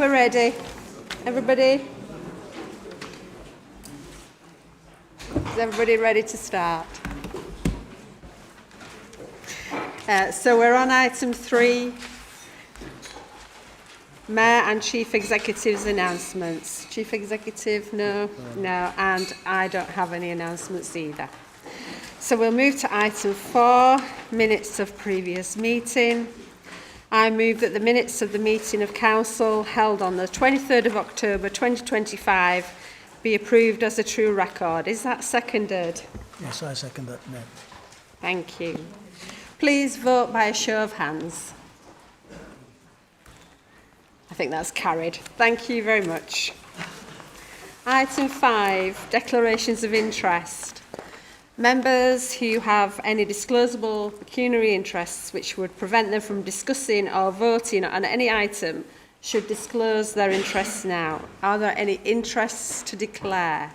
we're ready. Everybody? Is everybody ready to start? So we're on item 3, Mayor and Chief Executive's announcements. Chief Executive, no, and I don't have any announcements either. So we'll move to item 4, minutes of previous meeting. I move that the minutes of the meeting of Council held on the 23rd of October 2025 be approved as a true record. Is that seconded? Yes, I second that, Mayor. Thank you. Please vote by a show of hands. I think that's carried. Thank you very much. Item 5, declarations of interest. Members who have any disclosable pecuniary interests which would prevent them from discussing or voting on any item should disclose their interests now. Are there any interests to declare?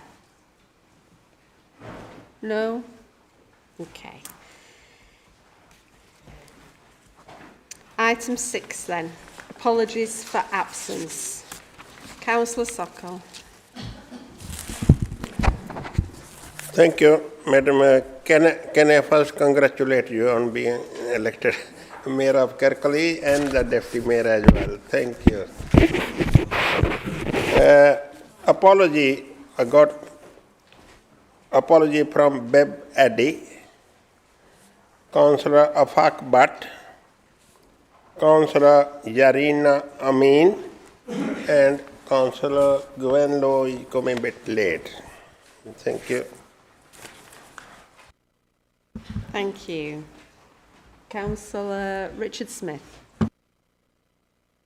No? Okay. Item 6 then. Apologies for absence. Councillor Sokol. Thank you, Madam. Can I first congratulate you on being elected Mayor of Kirklees and the Deputy Mayor as well. Thank you. Apology. I got apology from Beb Addy, Councillor Afaq Butt, Councillor Yarina Amin, and Councillor Gwen Lowe is coming a bit late. Thank you. Thank you. Councillor Richard Smith.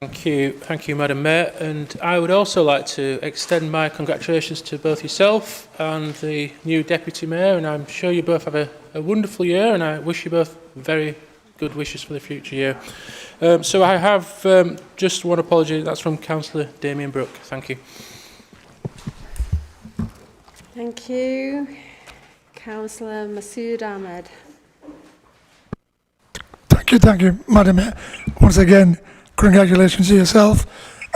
Thank you, Madam Mayor. And I would also like to extend my congratulations to both yourself and the new Deputy Mayor. And I'm sure you both have a wonderful year, and I wish you both very good wishes for the future year. So I have just one apology. That's from Councillor Damien Brooke. Thank you. Thank you. Councillor Masood Ahmed. Thank you, Madam Mayor. Once again, congratulations to yourself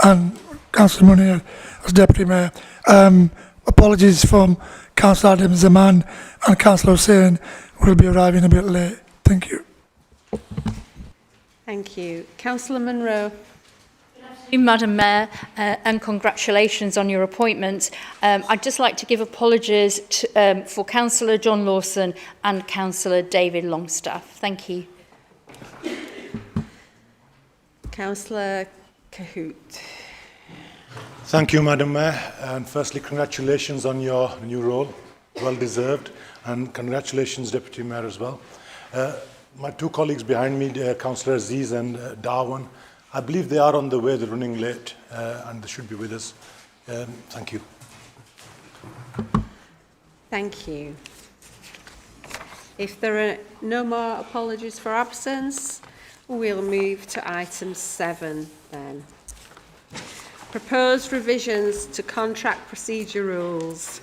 and Councillor Munir as Deputy Mayor. Apologies from Councillor Adam Zaman and Councillor Hussain, who will be arriving a bit late. Thank you. Thank you. Councillor Munro. Madam Mayor, and congratulations on your appointment. I'd just like to give apologies to, for Councillor John Lawson and Councillor David Longstaff. Thank you. Councillor Cahoot. Thank you, Madam Mayor. And firstly, congratulations on your new role. Well deserved. And congratulations, Deputy Mayor, as well. My two colleagues behind me, Councillor Aziz and Darwin, I believe they are on the way. They're running late and they should be with us. Thank you. Thank you. If there are no more apologies for absence, we'll move to item 7 then. Proposed revisions to contract procedure rules.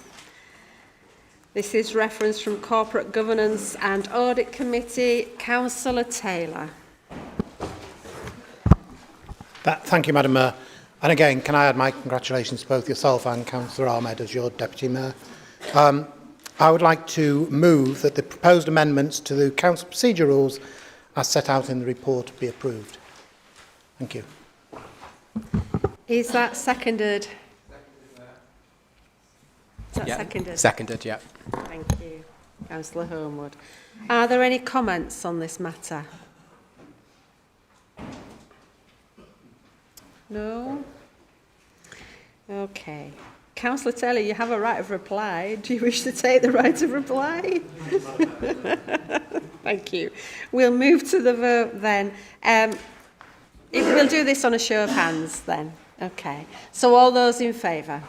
This is reference from Corporate Governance and Audit Committee. Councillor Taylor. Thank you, Madam Mayor. And again, can I add my congratulations to both yourself and Councillor Ahmed as your Deputy Mayor. I would like to move that the proposed amendments to the Council Procedure Rules as set out in the report be approved. Thank you. Is that seconded? Is that seconded? Seconded, yeah. Thank you. Councillor Homewood. Are there any comments on this matter? No? Okay. Councillor Taylor, you have a right of reply. Do you wish to take the right of reply? Thank you. We'll move to the vote then. We'll do this on a show of hands then. Okay. So all those in favour?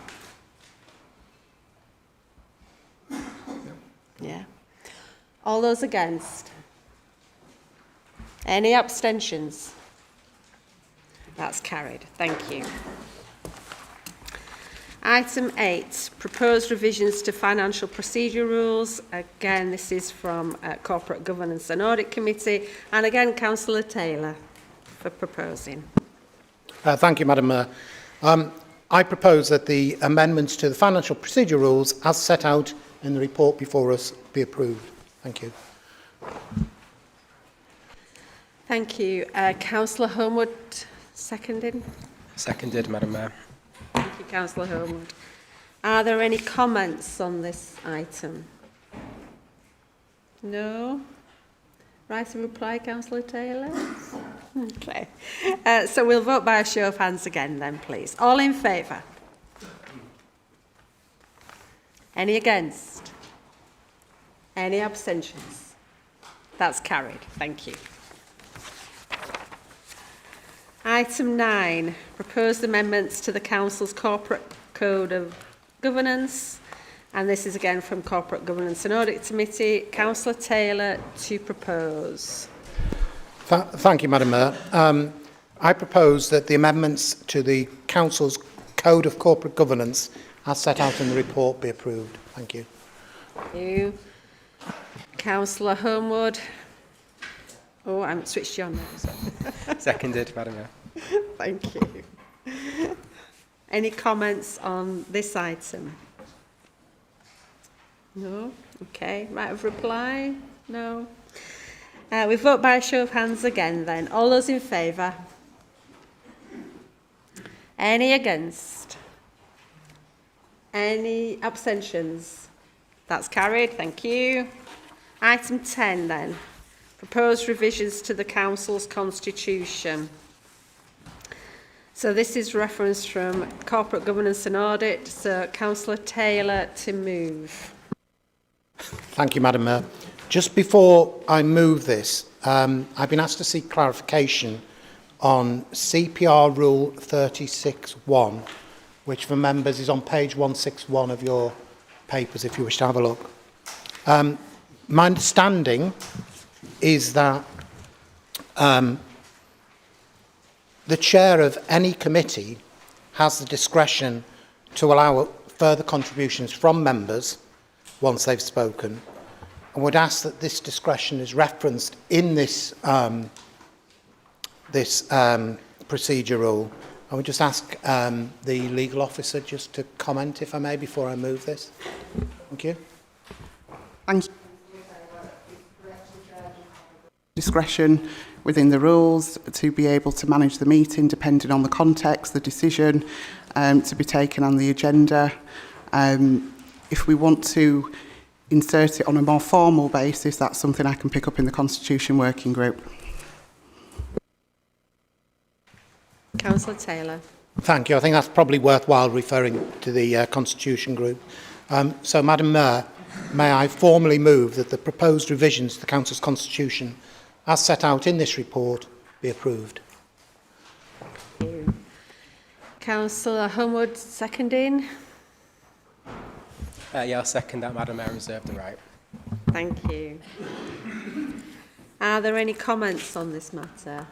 Yeah. All those against? Any abstentions? That's carried. Thank you. Item 8, proposed revisions to financial procedure rules. Again, this is from Corporate Governance and Audit Committee. And again, Councillor Taylor for proposing. Thank you, Madam Mayor. I propose that the amendments to the financial procedure rules as set out in the report before us be approved. Thank you. Thank you. Councillor Homewood, seconding. Seconded, Madam Mayor. Thank you, Councillor Homewood. Are there any comments on this item? No? Right of reply, Councillor Taylor? Okay. So we'll vote by a show of hands again then, please. All in favour? Any against? Any abstentions? That's carried. Thank you. Item 9, proposed amendments to the Council's Corporate Code of Governance. And this is again from Corporate Governance and Audit Committee. Councillor Taylor to propose. Thank you, Madam Mayor. I propose that the amendments to the Council's Code of Corporate Governance as set out in the report be approved. Thank you. Thank you. Councillor Homewood. Oh, I'm switched you on now. Seconded, Madam Mayor. Thank you. Any comments on this item? No? Okay. Right of reply? No? We vote by a show of hands again then. All those in favour? Any against? Any abstentions? That's carried. Thank you. Item 10 then. Proposed revisions to the Council's constitution. So this is reference from Corporate Governance and Audit. So Councillor Taylor to move. Thank you, Madam Mayor. Just before I move this, I've been asked to seek clarification on CPR Rule 36.1, which for members is on page 161 of your papers, if you wish to have a look. My understanding is that the chair of any committee has the discretion to allow further contributions from members once they've spoken, and would ask that this discretion is referenced in this procedure rule. I would just ask the legal officer just to comment, if I may, before I move this. Thank you. Thank you. Discretion within the rules to be able to manage the meeting depending on the context, the decision to be taken on the agenda. If we want to insert it on a more formal basis, that's something I can pick up in the Constitution Working Group. Councillor Taylor. Thank you. I think that's probably worthwhile referring to the Constitution Group. So, Madam Mayor, may I formally move that the proposed revisions to the Council's Constitution as set out in this report be approved. Thank you. Councillor Homewood seconding. Yeah, I'll second that, Madam Mayor. Reserve the right. Thank you. Are there any comments on this matter?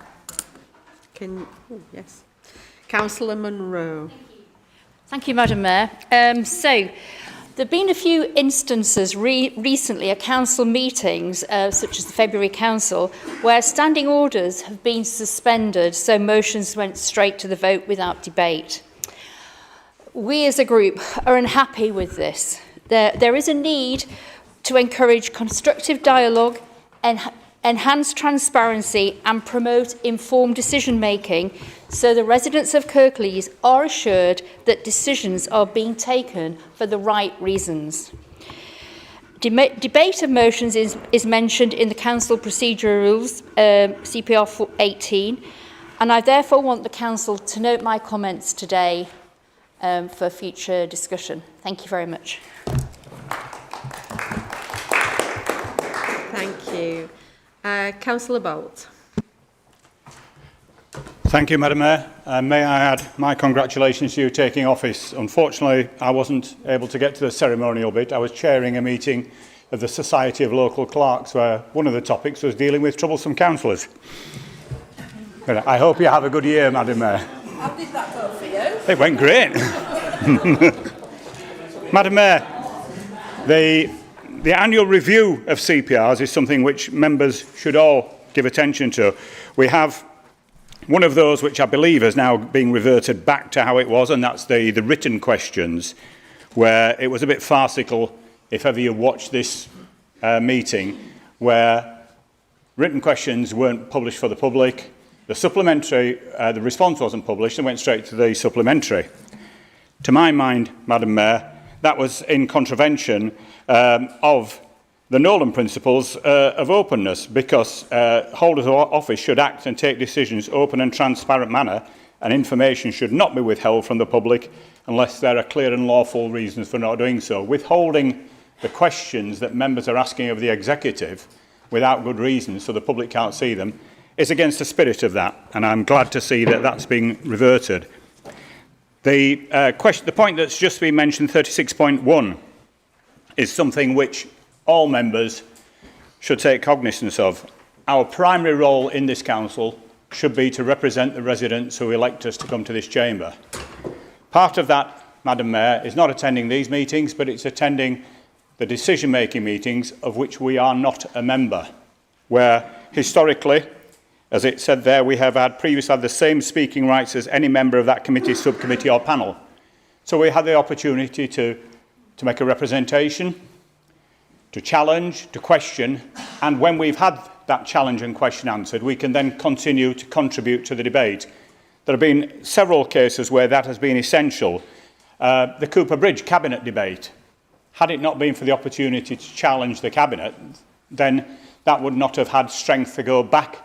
Yes. Councillor Munro. Thank you, Madam Mayor. So, there have been a few instances recently at council meetings, such as the February Council, where standing orders have been suspended, so motions went straight to the vote without debate. We as a group are unhappy with this. There is a need to encourage constructive dialogue, enhance transparency and promote informed decision-making so the residents of Kirklees are assured that decisions are being taken for the right reasons. Debate of motions is mentioned in the Council Procedure Rules, CPR 18, and I therefore want the Council to note my comments today for future discussion. Thank you very much. Thank you. Councillor Bolt. Thank you, Madam Mayor. May I add my congratulations to you taking office. Unfortunately, I wasn't able to get to the ceremonial bit. I was chairing a meeting of the Society of Local Clerks where one of the topics was dealing with troublesome councillors. I hope you have a good year, Madam Mayor. How did that go for you? It went great. Madam Mayor, the annual review of CPRs is something which members should all give attention to. We have One of those which I believe is now being reverted back to how it was, and that's the written questions, where it was a bit farcical, if ever you watched this meeting, where written questions weren't published for the public, the supplementary, the response wasn't published and went straight to the supplementary. To my mind, Madam Mayor, that was in contravention of the Nolan principles of openness, because holders of office should act and take decisions in an open and transparent manner, and information should not be withheld from the public unless there are clear and lawful reasons for not doing so. Withholding the questions that members are asking of the executive without good reason, so the public can't see them, is against the spirit of that, and I'm glad to see that that's being reverted. The point that's just been mentioned, 36.1, is something which all members should take cognizance of. Our primary role in this council should be to represent the residents who elect us to come to this chamber. Part of that, Madam Mayor, is not attending these meetings, but it's attending the decision-making meetings of which we are not a member, where historically, as it said there, we have previously had the same speaking rights as any member of that committee, subcommittee or panel. So we had the opportunity to make a representation, to challenge, to question, and when we've had that challenge and question answered, we can then continue to contribute to the debate. There have been several cases where that has been essential. The Cooper Bridge Cabinet debate, had it not been for the opportunity to challenge the Cabinet, then that would not have had strength to go back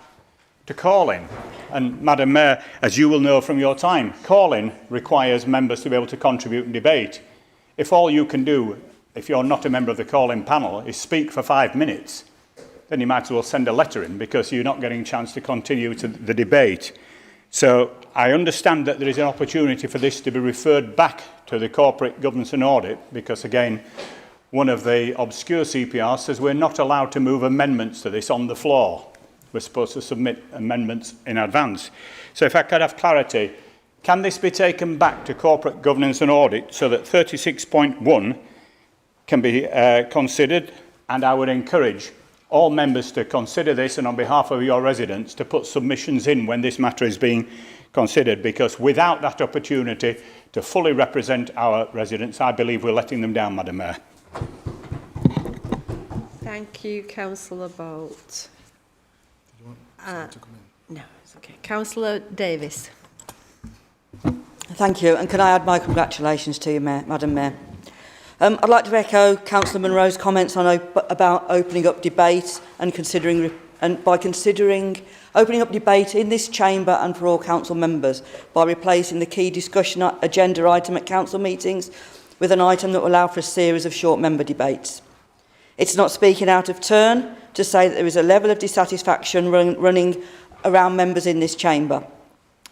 to calling. And Madam Mayor, as you will know from your time, calling requires members to be able to contribute and debate. If all you can do, if you're not a member of the calling panel, is speak for 5 minutes, then you might as well send a letter in, because you're not getting a chance to continue to the debate. So I understand that there is an opportunity for this to be referred back to the Corporate Governance and Audit, because again, one of the obscure CPRs says we're not allowed to move amendments to this on the floor. We're supposed to submit amendments in advance. So if I could have clarity, can this be taken back to Corporate Governance and Audit so that 36.1 can be considered? And I would encourage all members to consider this, and on behalf of your residents, to put submissions in when this matter is being considered, because without that opportunity to fully represent our residents, I believe we're letting them down, Madam Mayor. Thank you, Councillor Bolt. No, it's okay. Councillor Davis. Thank you, and can I add my congratulations to you, Madam Mayor. I'd like to echo Councillor Munro's comments on about opening up debate and by considering opening up debate in this chamber and for all council members by replacing the key discussion agenda item at council meetings with an item that will allow for a series of short member debates. It's not speaking out of turn to say that there is a level of dissatisfaction running around members in this chamber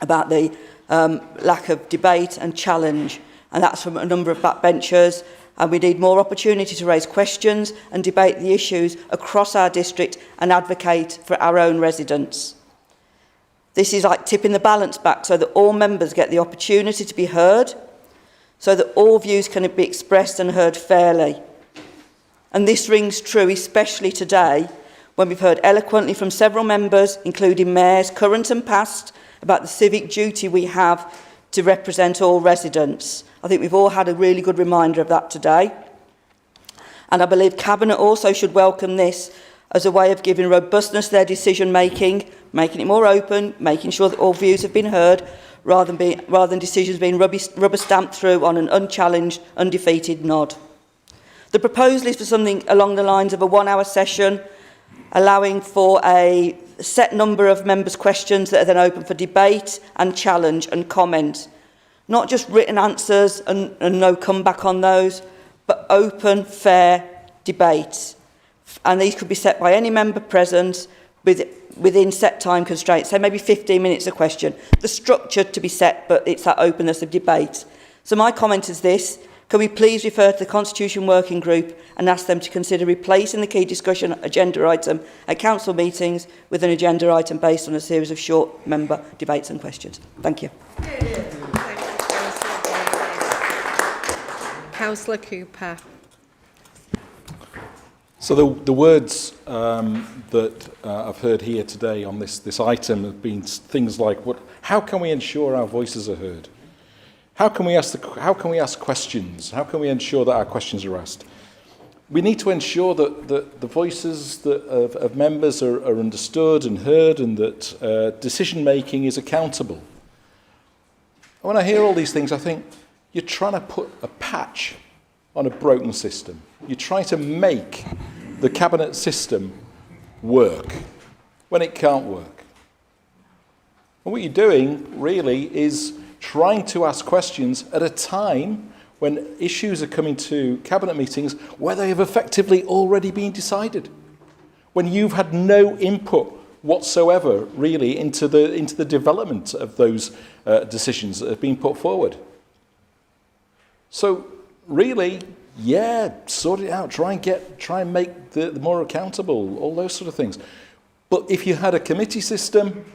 about the lack of debate and challenge, and that's from a number of backbenchers. And we need more opportunity to raise questions and debate the issues across our district and advocate for our own residents. This is like tipping the balance back so that all members get the opportunity to be heard, so that all views can be expressed and heard fairly. And this rings true especially today, when we've heard eloquently from several members, including mayors, current and past, about the civic duty we have to represent all residents. I think we've all had a really good reminder of that today. And I believe Cabinet also should welcome this as a way of giving robustness to their decision-making, making it more open, making sure that all views have been heard, rather than decisions being rubber-stamped through on an unchallenged, undefeated nod. The proposal is for something along the lines of a 1-hour session, allowing for a set number of members' questions that are then open for debate and challenge and comment. Not just written answers and no comeback on those, but open, fair debates. And these could be set by any member present within set time constraints, so maybe 15 minutes a question. The structure to be set, but it's that openness of debate. So my comment is this: can we please refer to the Constitution Working Group and ask them to consider replacing the key discussion agenda item at council meetings with an agenda item based on a series of short member debates and questions. Thank you. Councillor Cooper. So the words that I've heard here today on this item have been things like, how can we ensure our voices are heard? How can we ask questions? How can we ensure that our questions are asked? We need to ensure that the voices of members are understood and heard, and that decision-making is accountable. And when I hear all these things, I think you're trying to put a patch on a broken system. You're trying to make the cabinet system work when it can't work. And what you're doing, really, is trying to ask questions at a time when issues are coming to cabinet meetings where they have effectively already been decided, when you've had no input whatsoever, really, into the development of those decisions that have been put forward. So, really, yeah, sort it out. Try and make the more accountable, all those sort of things. But if you had a committee system,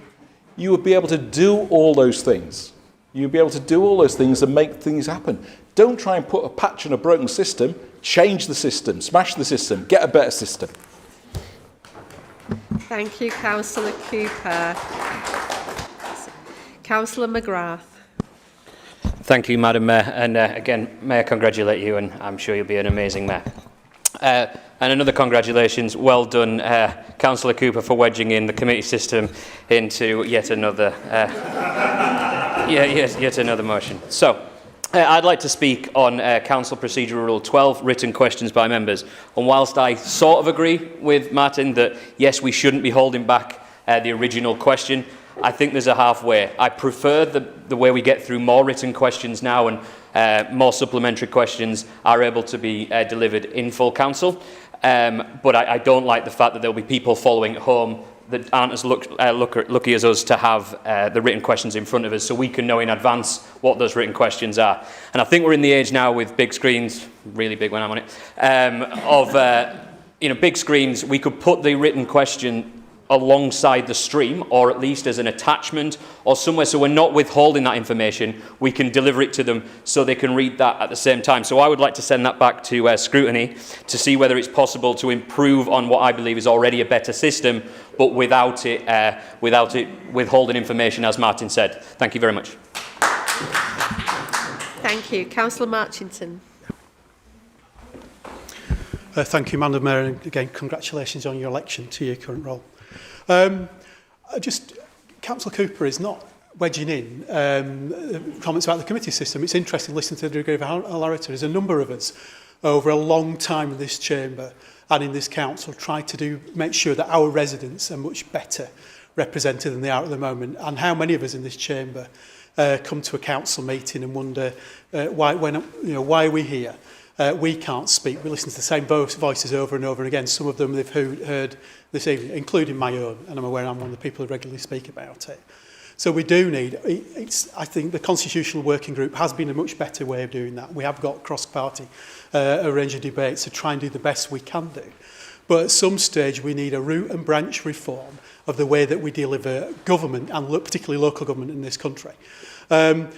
you would be able to do all those things. You'd be able to do all those things and make things happen. Don't try and put a patch on a broken system. Change the system, smash the system, get a better system. Thank you, Councillor Cooper. Councillor McGrath. Thank you, Madam Mayor. And again, may I congratulate you, and I'm sure you'll be an amazing mayor. And another congratulations, well done, Councillor Cooper, for wedging in the committee system into yet another motion. So, I'd like to speak on Council Procedure Rule 12, written questions by members. And whilst I sort of agree with Martin that, yes, we shouldn't be holding back the original question, I think there's a halfway. I prefer the way we get through more written questions now, and more supplementary questions are able to be delivered in full council. But I don't like the fact that there'll be people following at home that aren't as lucky as us to have the written questions in front of us, so we can know in advance what those written questions are. And I think we're in the age now with big screens, really big when I'm on it, big screens. We could put the written question alongside the stream, or at least as an attachment or somewhere, so we're not withholding that information. We can deliver it to them so they can read that at the same time. So I would like to send that back to scrutiny to see whether it's possible to improve on what I believe is already a better system, but without it withholding information, as Martin said. Thank you very much. Thank you. Councillor Marchington. Thank you, Madam Mayor, and again, congratulations on your election to your current role. Councillor Cooper is not wedging in comments about the committee system. It's interesting listening to the degree of hilarity. There's a number of us over a long time in this chamber and in this council tried to make sure that our residents are much better represented than they are at the moment. And how many of us in this chamber come to a council meeting and wonder why are we here? We can't speak. We listen to the same voices over and over again. Some of them they've heard this evening, including my own, and I'm aware I'm one of the people who regularly speak about it. So we do need, I think the Constitutional Working Group has been a much better way of doing that. We have got cross-party a range of debates to try and do the best we can do. But at some stage we need a root and branch reform of the way that we deliver government, and particularly local government in this country. And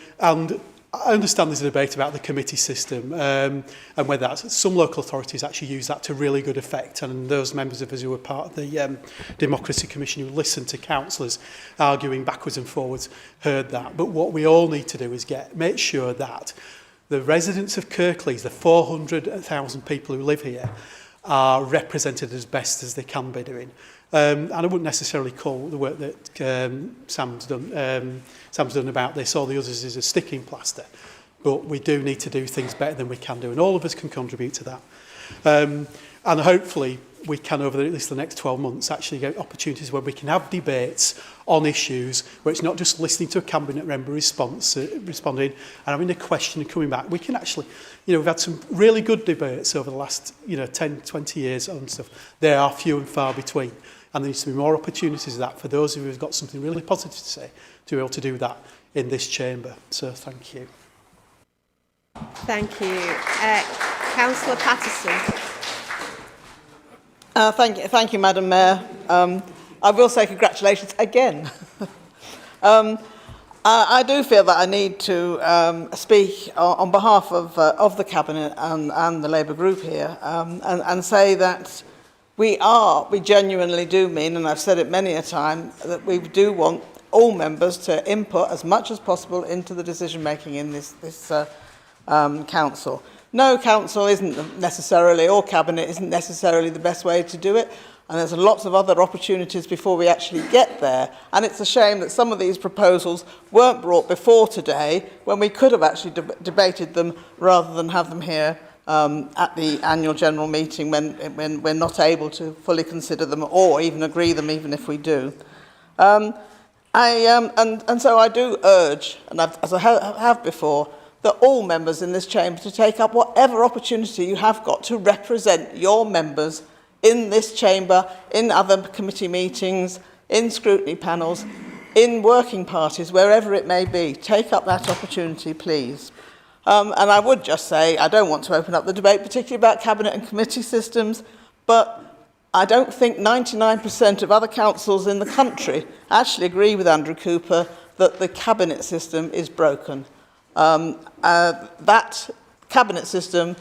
I understand there's a debate about the committee system and whether some local authorities actually use that to really good effect, and those members of us who were part of the Democracy Commission who listened to councillors arguing backwards and forwards heard that. But what we all need to do is make sure that the residents of Kirklees, the 400,000 people who live here, are represented as best as they can be doing. And I wouldn't necessarily call the work that Sam's done about this or the others as a sticking plaster, but we do need to do things better than we can do, and all of us can contribute to that. And hopefully we can, over at least the next 12 months, actually get opportunities where we can have debates on issues where it's not just listening to a cabinet member responding and having a question and coming back. We can actually, we've had some really good debates over the last 10, 20 years on stuff. They are few and far between. And there needs to be more opportunities of that for those who have got something really positive to say, to be able to do that in this chamber. So thank you. Thank you. Councillor Patterson. Thank you, Madam Mayor. I will say congratulations again. I do feel that I need to speak on behalf of the Cabinet and the Labour group here and say that we genuinely do mean, and I've said it many a time, that we do want all members to input as much as possible into the decision making in this council. No council isn't necessarily, or cabinet isn't necessarily the best way to do it, and there's lots of other opportunities before we actually get there. And it's a shame that some of these proposals weren't brought before today, when we could have actually debated them rather than have them here at the annual general meeting when we're not able to fully consider them or even agree them, even if we do. And so I do urge, and as I have before, that all members in this chamber to take up whatever opportunity you have got to represent your members in this chamber, in other committee meetings, in scrutiny panels, in working parties, wherever it may be. Take up that opportunity, please. And I would just say, I don't want to open up the debate, particularly about cabinet and committee systems, but I don't think 99% of other councils in the country actually agree with Andrew Cooper that the cabinet system is broken. That cabinet system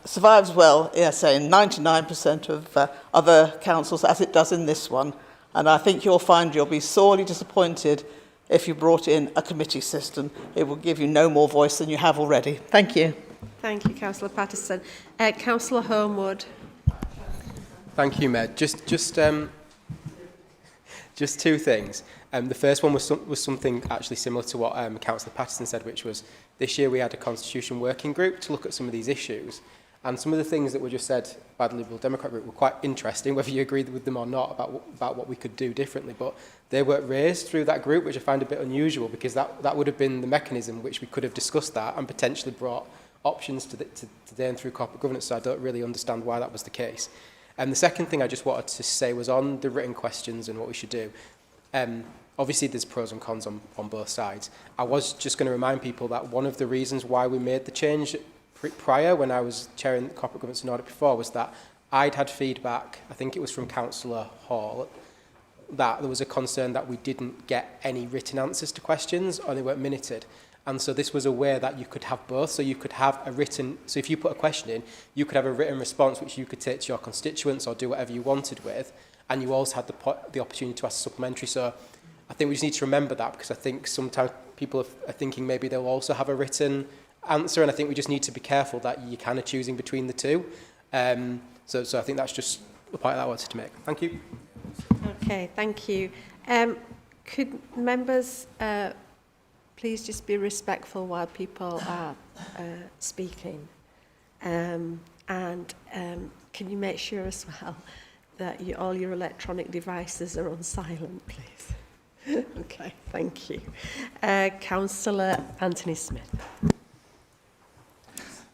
survives well, say, in 99% of other councils, as it does in this one. And I think you'll find you'll be sorely disappointed if you brought in a committee system. It will give you no more voice than you have already. Thank you. Thank you, Councillor Patterson. Councillor Homewood. Thank you, Mayor. Just two things. The first one was something actually similar to what Councillor Patterson said, which was this year we had a Constitution working group to look at some of these issues. And some of the things that were just said by the Liberal Democrat group were quite interesting, whether you agreed with them or not, about what we could do differently. But they weren't raised through that group, which I find a bit unusual, because that would have been the mechanism which we could have discussed that and potentially brought options to today and through corporate governance. So I don't really understand why that was the case. And the second thing I just wanted to say was on the written questions and what we should do. Obviously, there's pros and cons on both sides. I was just going to remind people that one of the reasons why we made the change prior, when I was chairing corporate governance and audit before, was that I'd had feedback, I think it was from Councillor Hall, that there was a concern that we didn't get any written answers to questions or they weren't minuted. And so this was a way that you could have both. So you could have a written, so if you put a question in, you could have a written response which you could take to your constituents or do whatever you wanted with, and you also had the opportunity to ask supplementary. So I think we just need to remember that, because I think sometimes people are thinking maybe they'll also have a written answer, and I think we just need to be careful that you're kind of choosing between the two. So I think that's just the point that I wanted to make. Thank you. Okay, thank you. Could members please just be respectful while people are speaking? And can you make sure as well that all your electronic devices are on silent, please? Okay, thank you. Councillor Anthony Smith.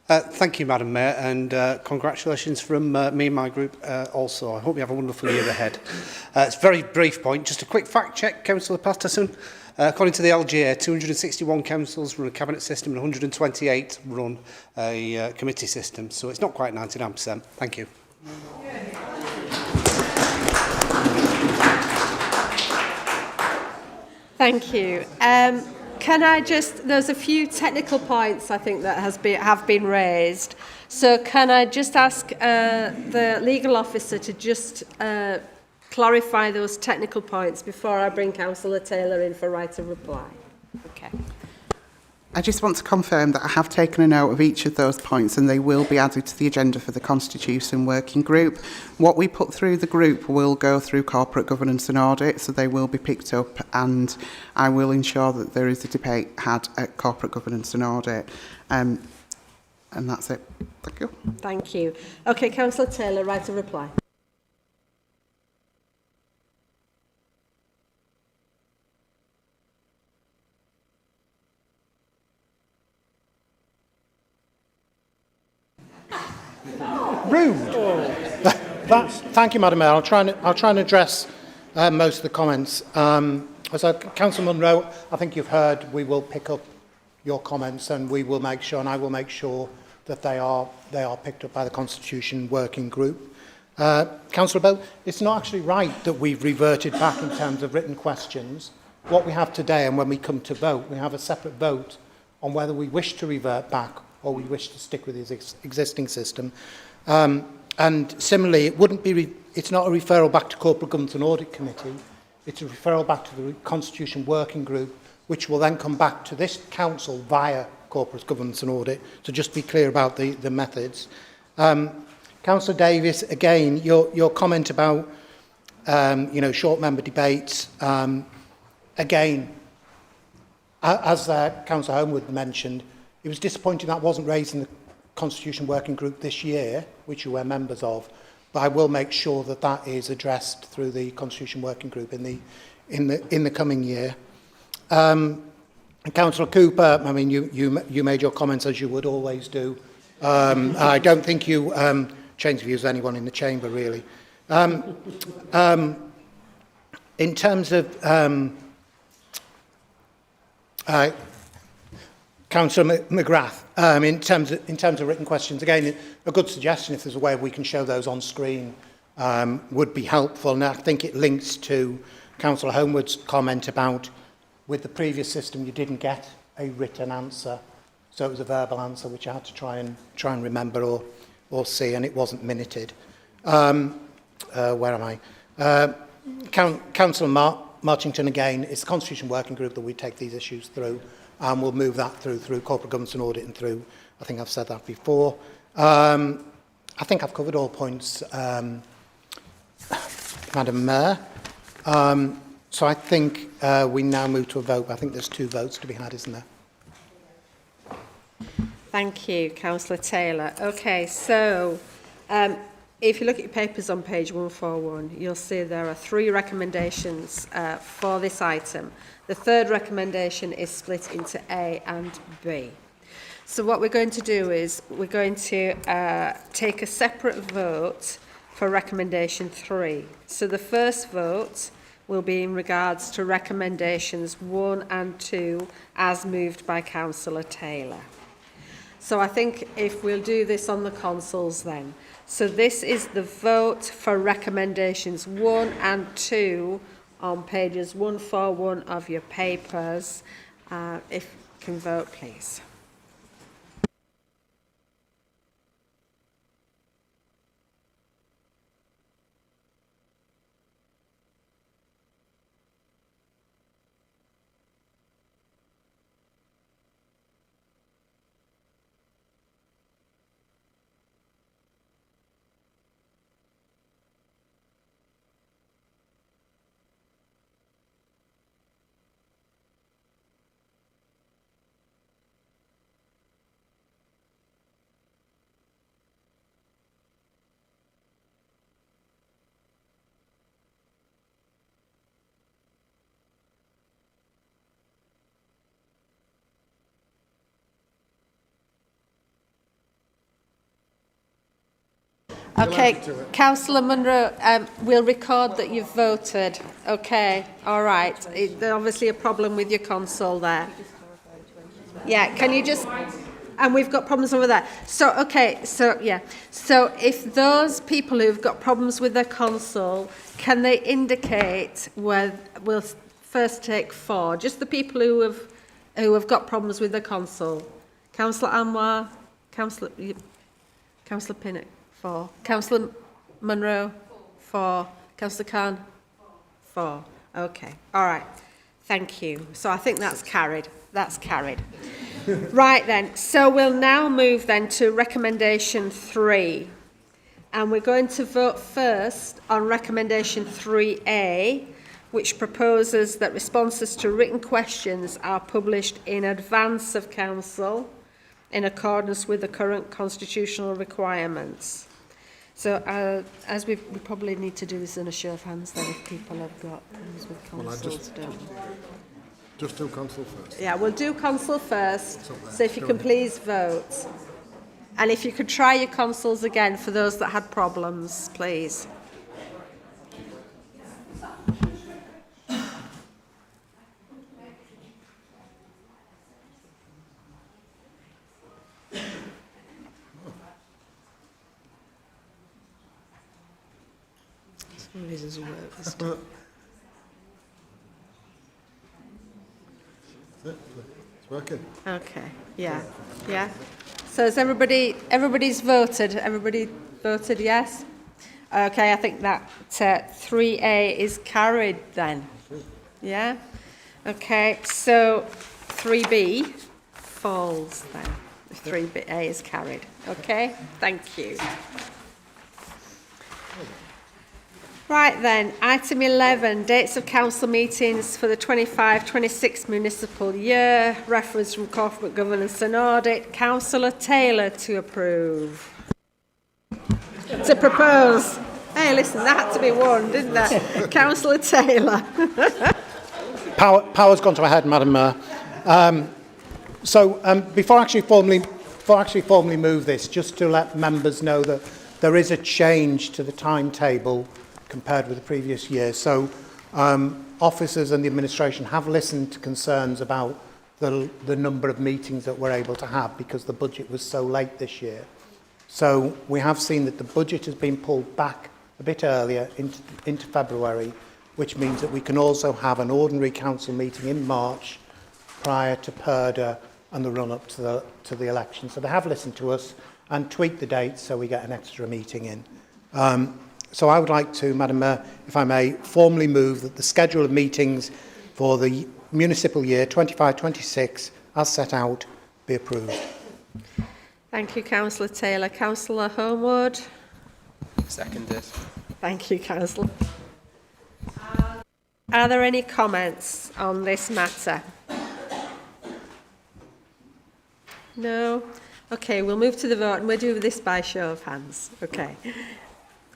Thank you, Madam Mayor, and congratulations from me and my group also. I hope you have a wonderful year ahead. It's a very brief point. Just a quick fact check, Councillor Patterson. According to the LGA, 261 councils run a cabinet system and 128 run a committee system. So it's not quite 99%. Thank you. Thank you. Can I just, there's a few technical points I think that have been raised. So can I just ask the legal officer to just clarify those technical points before I bring Councillor Taylor in for right of reply? Okay. I just want to confirm that I have taken a note of each of those points and they will be added to the agenda for the Constitution Working Group. What we put through the group will go through corporate governance and audit, so they will be picked up, and I will ensure that there is a debate had at corporate governance and audit. And that's it. Thank you. Thank you. Okay, Councillor Taylor, right of reply. Rude. Thank you, Madam Mayor. I'll try and address most of the comments. As Councillor Munro, I think you've heard, we will pick up your comments and we will make sure, and I will make sure that they are picked up by the Constitution Working Group. Councillor Bell, it's not actually right that we've reverted back in terms of written questions. What we have today, and when we come to vote, we have a separate vote on whether we wish to revert back or we wish to stick with the existing system. And similarly, it wouldn't be it's not a referral back to Corporate Governance and Audit Committee. It's a referral back to the Constitution Working Group, which will then come back to this council via Corporate Governance and Audit. So just be clear about the methods. Councillor Davis, again, your comment about short member debates. Again, as Councillor Homewood mentioned, it was disappointing that wasn't raised in the Constitution Working Group this year, which you were members of. But I will make sure that that is addressed through the Constitution Working Group in the coming year. Councillor Cooper, I mean, you made your comments as you would always do. I don't think you changed views with anyone in the chamber, really. In terms of Councillor McGrath, in terms of written questions, again, a good suggestion, if there's a way we can show those on screen, would be helpful. And I think it links to Councillor Homewood's comment about, with the previous system, you didn't get a written answer, so it was a verbal answer, which I had to try and remember or see, and it wasn't minuted. Where am I? Councillor Marchington, again, it's the Constitution Working Group that we take these issues through, and we'll move that through Corporate Governance and Audit and through, I think I've said that before. I think I've covered all points, Madam Mayor. So I think we now move to a vote. I think there's 2 votes to be had, isn't there? Thank you, Councillor Taylor. Okay, so if you look at your papers on page 141, you'll see there are 3 recommendations for this item. The third recommendation is split into A and B. So what we're going to do is we're going to take a separate vote for recommendation 3. So the first vote will be in regards to recommendations 1 and 2 as moved by Councillor Taylor. So I think if we'll do this on the consoles then. So this is the vote for recommendations 1 and 2 on pages 141 of your papers. If you can vote, please. Okay, Councillor Munro, we'll record that you've voted. Okay, all right. There's obviously a problem with your console there. Yeah, can you just... And we've got problems over there. So, okay, so, yeah. So if those people who've got problems with their console, can they indicate where... We'll first take 4. Just the people who have got problems with their console. Councillor Anwar, Councillor Pinnock. 4. Councillor Munro, 4. Councillor Khan, 4. Okay, all right. Thank you. So I think that's carried. That's carried. Right then, so we'll now move then to recommendation 3. And we're going to vote first on recommendation 3A, which proposes that responses to written questions are published in advance of council in accordance with the current constitutional requirements. So, as we probably need to do this in a show of hands then if people have got problems with consoles, just do council first. Yeah, we'll do council first, so if you can please vote. And if you could try your consoles again for those that had problems, please. This is work. It's working. Okay. Yeah. Yeah. So has everybody's voted? Everybody Voted yes. Okay, I think that 3A is carried then. Yeah? Okay, so 3B falls then. If 3A is carried. Okay, thank you. Right then, item 11, dates of council meetings for the 25-26 municipal year, reference from corporate governance and audit. Councillor Taylor to approve. To propose. Hey, listen, that had to be one, didn't there? Councillor Taylor. Power's gone to my head, Madam Mayor. Before I actually formally move this, just to let members know that there is a change to the timetable compared with the previous year. So officers and the administration have listened to concerns about the number of meetings that we're able to have because the budget was so late this year. So we have seen that the budget has been pulled back a bit earlier into February, which means that we can also have an ordinary council meeting in March prior to PERDA and the run-up to the election. So they have listened to us and tweaked the dates so we get an extra meeting in. So I would like to, Madam Mayor, if I may, formally move that the schedule of meetings for the municipal year 25-26, as set out, be approved. Thank you, Councillor Taylor. Councillor Homewood. Seconded. Thank you, Councillor. Are there any comments on this matter? No? Okay, we'll move to the vote and we'll do this by show of hands. Okay.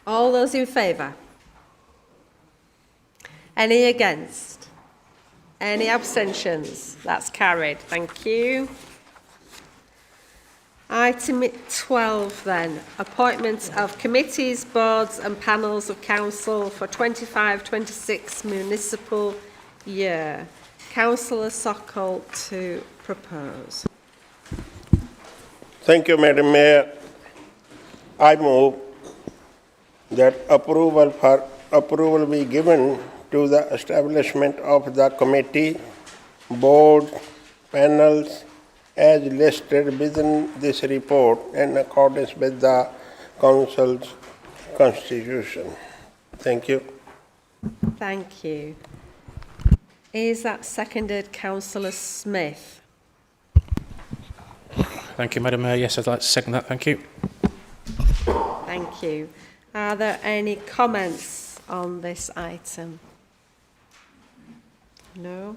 All those in favour? Any against? Any abstentions? That's carried. Thank you. Item 12 then, appointment of committees, boards and panels of council for 25-26 municipal year. Councillor Sokol to propose. Thank you, Madam Mayor. I move that approval be given to the establishment of the committee, board, panels, as listed within this report in accordance with the Council's constitution. Thank you. Thank you. Is that seconded, Councillor Smith? Thank you, Madam Mayor. Yes, I'd like to second that. Thank you. Thank you. Are there any comments on this item? No?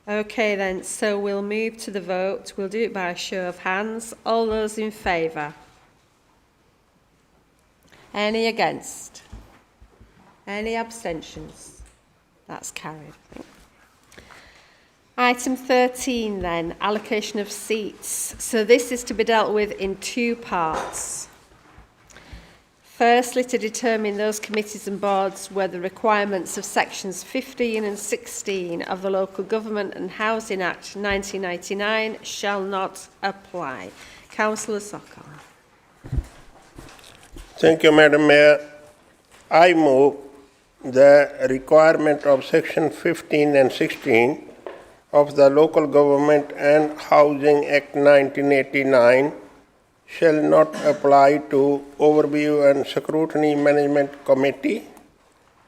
Okay then, so we'll move to the vote. We'll do it by a show of hands. All those in favour? Any against? Any abstentions? That's carried. Item 13 then, allocation of seats. So this is to be dealt with in two parts. Firstly, to determine those committees and boards where the requirements of sections 15 and 16 of the Local Government and Housing Act 1999 shall not apply. Councillor Sokol. Thank you, Madam Mayor. I move the requirement of section 15 and 16 of the Local Government and Housing Act 1989 shall not apply to Overview and Scrutiny Management Committee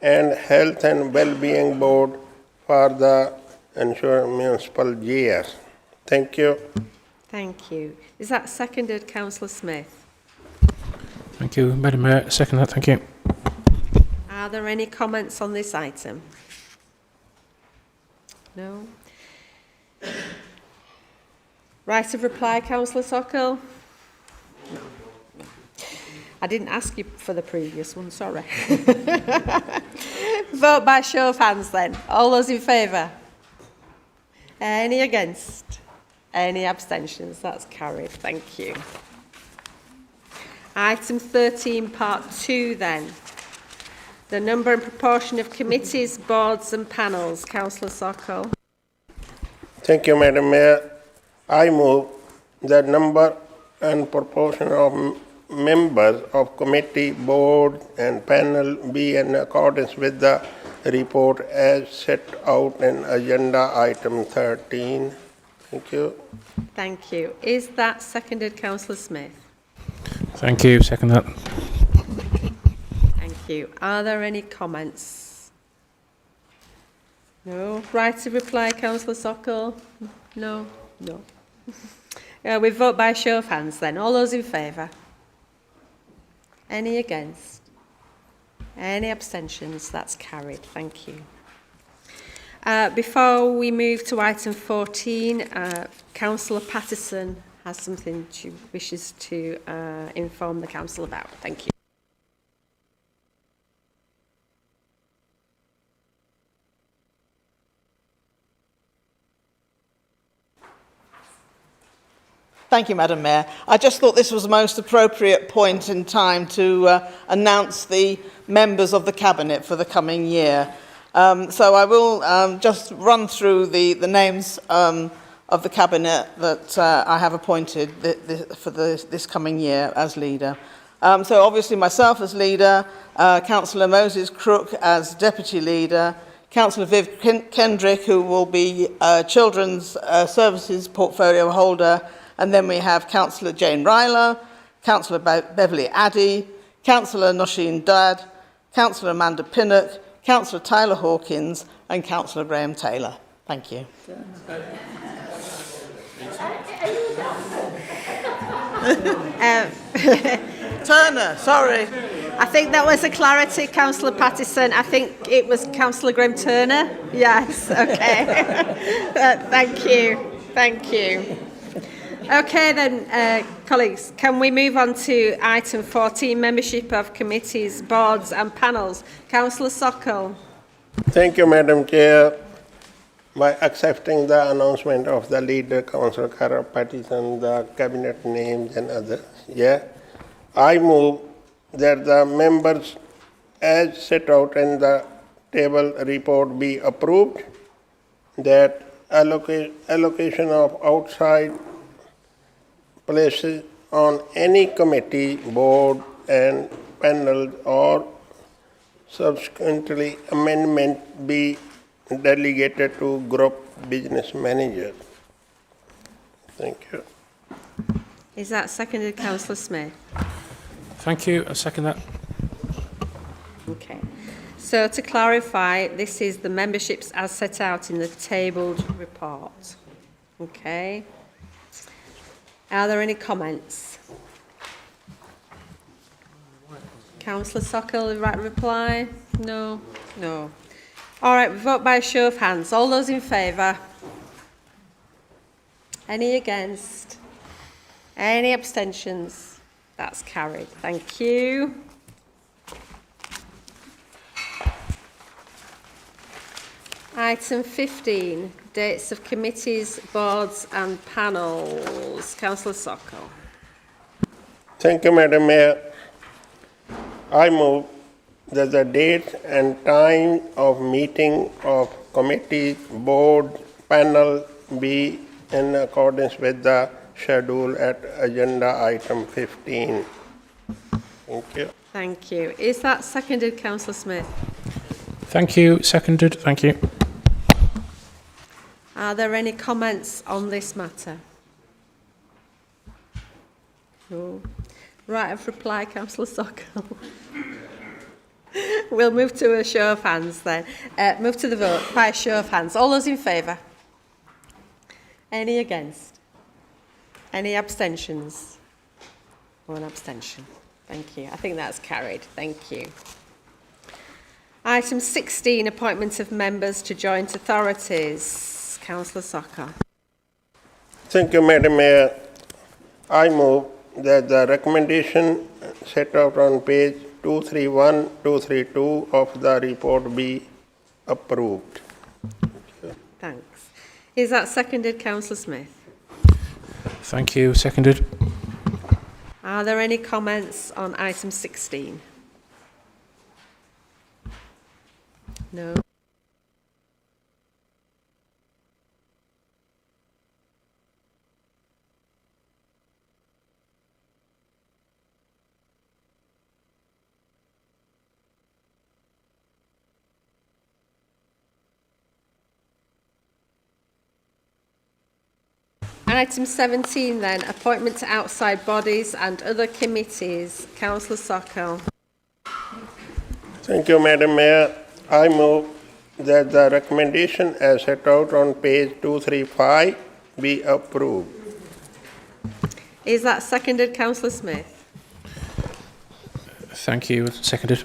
and Health and Wellbeing Board for the ensuing municipal years. Thank you. Thank you. Is that seconded, Councillor Smith? Thank you, Madam Mayor. Second that. Thank you. Are there any comments on this item? No? Right of reply, Councillor Sokol? I didn't ask you for the previous one, sorry. Vote by show of hands then. All those in favour? Any against? Any abstentions? That's carried. Thank you. Item 13, part 2 then. The number and proportion of committees, boards and panels. Councillor Sokol. Thank you, Madam Mayor. I move that number and proportion of members of committee, board and panel be in accordance with the report as set out in agenda item 13. Thank you. Thank you. Is that seconded, Councillor Smith? Thank you. Second that. you. Are there any comments? No. Right to reply, Councillor Sokol? No? No. We vote by show of hands then. All those in favour? Any against? Any abstentions? That's carried. Thank you. Before we move to item 14, Councillor Patterson has something she wishes to inform the council about. Thank you. Thank you, Madam Mayor. I just thought this was the most appropriate point in time to announce the members of the Cabinet for the coming year. So I will just run through the names of the Cabinet that I have appointed for this coming year as leader. So obviously myself as leader, Councillor Moses Crook as deputy leader, Councillor Viv Kendrick, who will be Children's Services Portfolio holder, and then we have Councillor Jane Ryler, Councillor Beverly Addy, Councillor Nosheen Dad, Councillor Amanda Pinnock, Councillor Tyler Hawkins and Councillor Graham Taylor. Thank you. Turner, sorry. I think that was a clarity, Councillor Pattison. I think it was Councillor Graham Turner. Yes, okay. Thank you. Thank you. Okay then, colleagues, can we move on to item 14, membership of committees, boards and panels. Councillor Sokol. Thank you, Madam Chair. By accepting the announcement of the leader, Councillor Kara Pattison, the cabinet names and others, I move that the members as set out in the table report be approved, that allocation of outside places on any committee, board and panel or subsequently amendment be delegated to group business manager. Thank you. Is that seconded, Councillor Smith? Thank you. I second that. Okay. So to clarify, this is the memberships as set out in the tabled report. Okay. Are there any comments? Councillor Sokol, right reply? No? No. All right, vote by show of hands. All those in favour? Any against? Any abstentions? That's carried. Thank you. Item 15, dates of committees, boards and panels. Councillor Sokol. Thank you, Madam Mayor. I move that the date and time of meeting of committee, board, panel be in accordance with the schedule at agenda item 15. Thank you. Thank you. Is that seconded, Councillor Smith? Thank you. Seconded. Thank you. Are there any comments on this matter? No. Right of reply, Councillor Sokol. We'll move to a show of hands then. Move to the vote by a show of hands. All those in favour? Any against? Any abstentions? One abstention. Thank you. I think that's carried. Thank you. Item 16, appointment of members to joint authorities. Councillor Sokol. Thank you, Madam Mayor. I move that the recommendation set out on page 231, 232 of the report be approved. Thanks. Is that seconded, Councillor Smith? Thank you. Seconded. Are there any comments on item 16? No. Item 17 then, appointment to outside bodies and other committees. Councillor Sokol. Thank you, Madam Mayor. I move that the recommendation as set out on page 235 be approved. Is that seconded, Councillor Smith? Thank you. Seconded.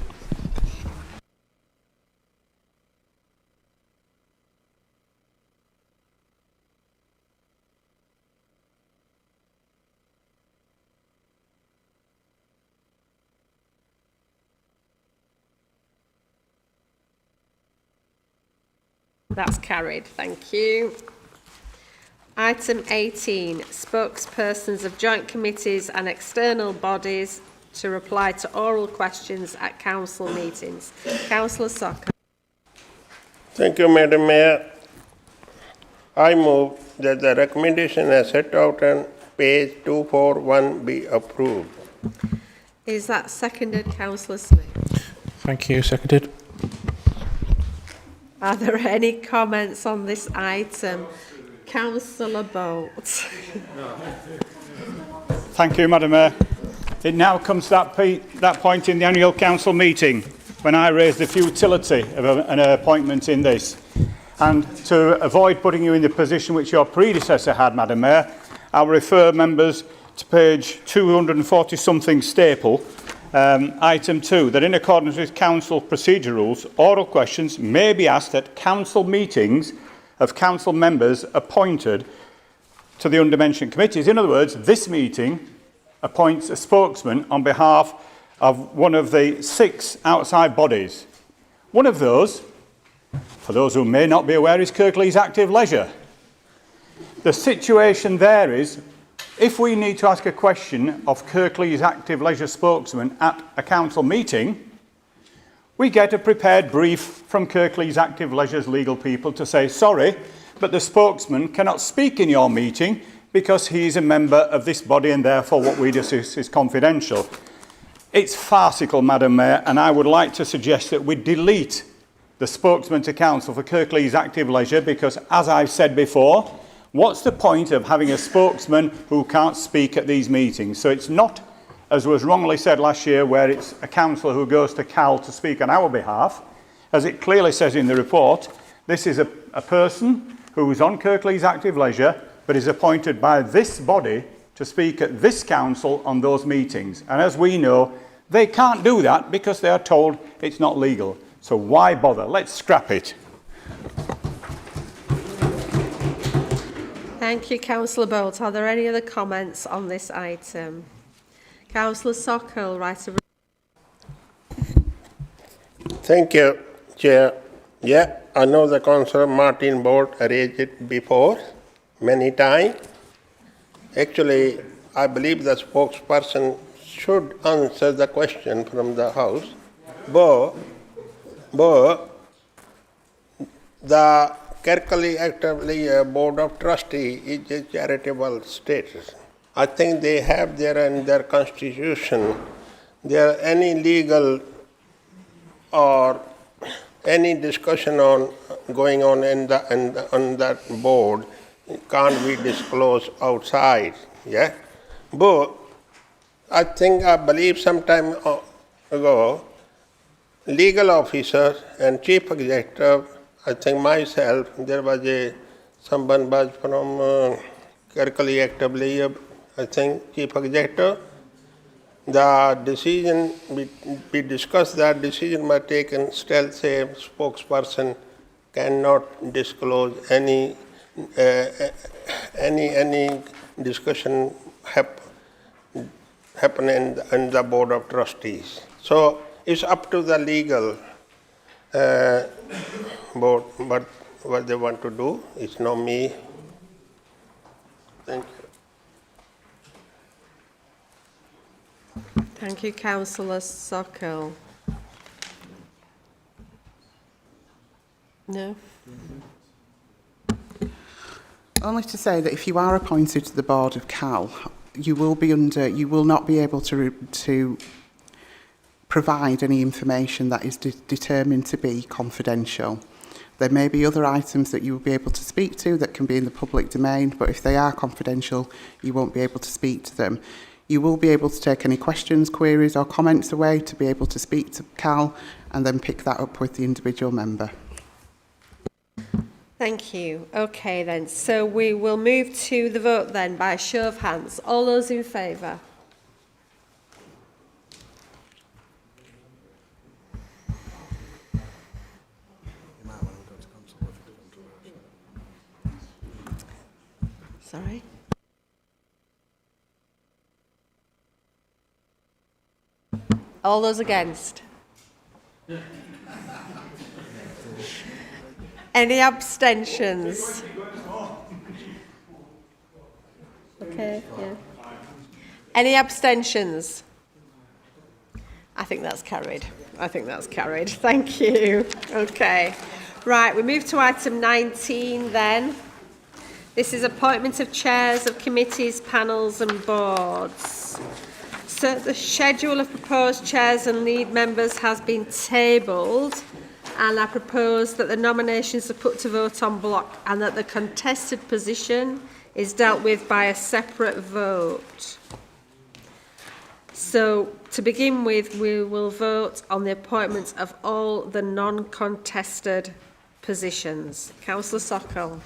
That's carried. Thank you. Item 18, spokespersons of joint committees and external bodies to reply to oral questions at council meetings. Councillor Soccer. Thank you, Madam Mayor. I move that the recommendation as set out on page 241 be approved. Is that seconded, Councillor Smith? Thank you. Seconded. Are there any comments on this item? Councillor Bolt. Thank you, Madam Mayor. It now comes to that point in the annual council meeting when I raise the futility of an appointment in this. And to avoid putting you in the position which your predecessor had, Madam Mayor, I'll refer members to page 240-something staple, item 2, that in accordance with council procedure rules, oral questions may be asked at council meetings of council members appointed to the undermentioned committees. In other words, this meeting appoints a spokesman on behalf of one of the 6 outside bodies. One of those, for those who may not be aware, is Kirklees Active Leisure. The situation there is, if we need to ask a question of Kirklees Active Leisure spokesman at a council meeting, we get a prepared brief from Kirklees Active Leisure's legal people to say, sorry, but the spokesman cannot speak in your meeting because he's a member of this body and therefore what we discuss is confidential. It's farcical, Madam Mayor, and I would like to suggest that we delete the spokesman to council for Kirklees Active Leisure because, as I've said before, what's the point of having a spokesman who can't speak at these meetings? So it's not, as was wrongly said last year, where it's a councillor who goes to Cal to speak on our behalf. As it clearly says in the report, this is a person who is on Kirklees Active Leisure but is appointed by this body to speak at this council on those meetings. And as we know, they can't do that because they are told it's not legal. So why bother? Let's scrap it. Thank you, Councillor Bolt. Are there any other comments on this item? Councillor Sockel, right of... Thank you, Chair. Yeah, I know the Councillor Martin Bolt raised it before, many times. Actually, I believe the spokesperson should answer the question from the House, but the Kirklees Active Leisure Board of Trustees is a charitable status. I think they have in their constitution, there any legal or any discussion on going on on that board can't be disclosed outside. Yeah, but I believe some time ago, legal officer and chief executive, I think myself, there was someone was from Kirklees Active Leisure, I think chief executive. The decision, we discussed that decision was taken, still say spokesperson cannot disclose any discussion happen in the Board of Trustees. So it's up to the legal board, but what they want to do, it's not me. Thank you. Thank you, Councillor Sockel. No? Only to say that if you are appointed to the board of Cal, you will not be able to provide any information that is determined to be confidential. There may be other items that you will be able to speak to that can be in the public domain, but if they are confidential, you won't be able to speak to them. You will be able to take any questions, queries or comments away to be able to speak to Cal, and then pick that up with the individual member. Thank you. Okay then, so we will move to the vote then by show of hands. All those in favour? Sorry. All those against? Any abstentions? Okay, yeah. Any abstentions? I think that's carried. I think that's carried. Thank you. Okay. Right, we move to item 19 then. This is appointment of chairs of committees, panels and boards. So the schedule of proposed chairs and lead members has been tabled, and I propose that the nominations are put to vote on block and that the contested position is dealt with by a separate vote. So to begin with, we will vote on the appointments of all the non-contested positions. Councillor Sokol.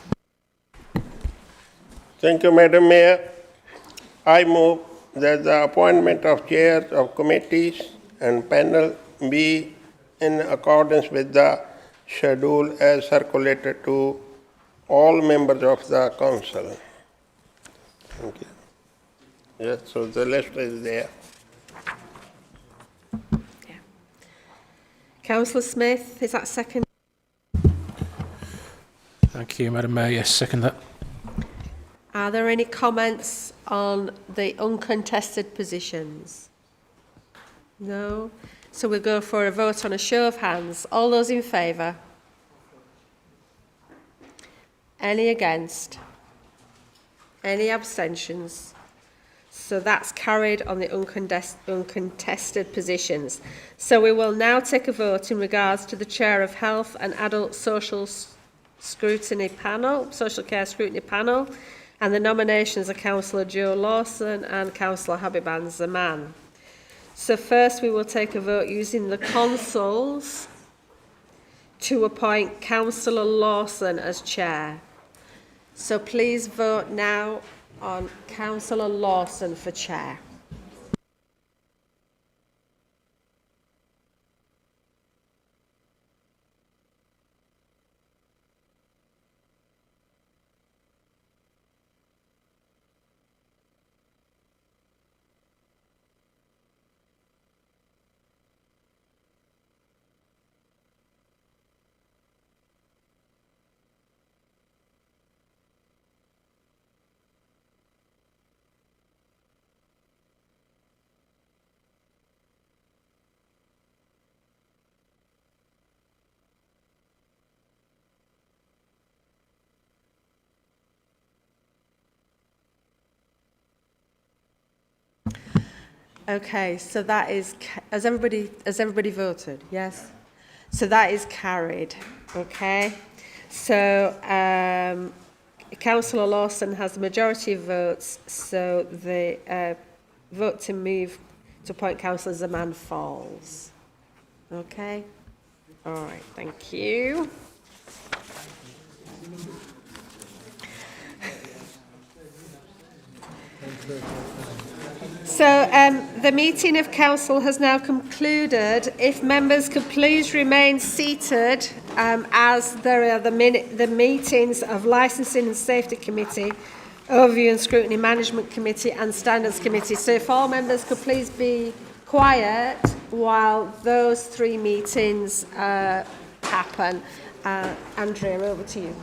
Thank you, Madam Mayor. I move that the appointment of chairs of committees and panel be in accordance with the schedule as circulated to all members of the council. Thank you. Yes, so the list is there. Yeah. Councillor Smith, is that second? Thank you, Madam Mayor. Yes, second that. Are there any comments on the uncontested positions? No? So we'll go for a vote on a show of hands. All those in favour? Any against? Any abstentions? So that's carried on the uncontested positions. So we will now take a vote in regards to the Chair of Health and Adult Social Scrutiny Panel, Social Care Scrutiny Panel, and the nominations are Councillor Joe Lawson and Councillor Habiban Zaman. So first we will take a vote using the consoles to appoint Councillor Lawson as Chair. So please vote now on Councillor Lawson for Chair. Okay, so that is, has everybody voted? Yes? So that is carried, okay? So Councillor Lawson has the majority of votes, so the vote to move to appoint Councillor Zaman falls. Okay? All right, thank you. So the meeting of council has now concluded. If members could please remain seated as there are the meetings of Licensing and Safety Committee, Overview and Scrutiny Management Committee and Standards Committee. So if all members could please be quiet while those three meetings happen. Andrea, over to you.